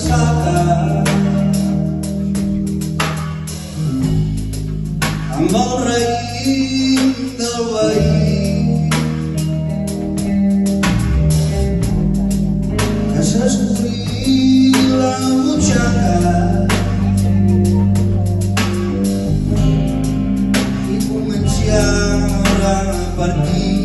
ressaca amb el raïm del veí que s'escurí la butxaca i comenciam a partir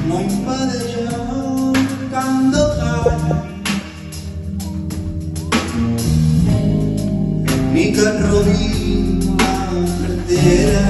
no impedeix el cant del gall ni que et robin la cartera.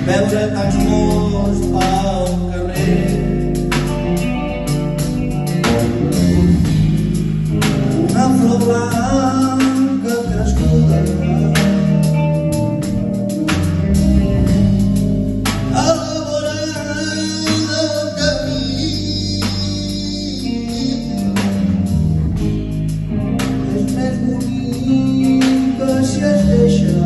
Veure tants morts al carrer, una flor blanca crescuda a la vora del camí és més bonica si es deixa.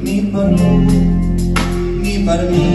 Ni per tu, ni per mi.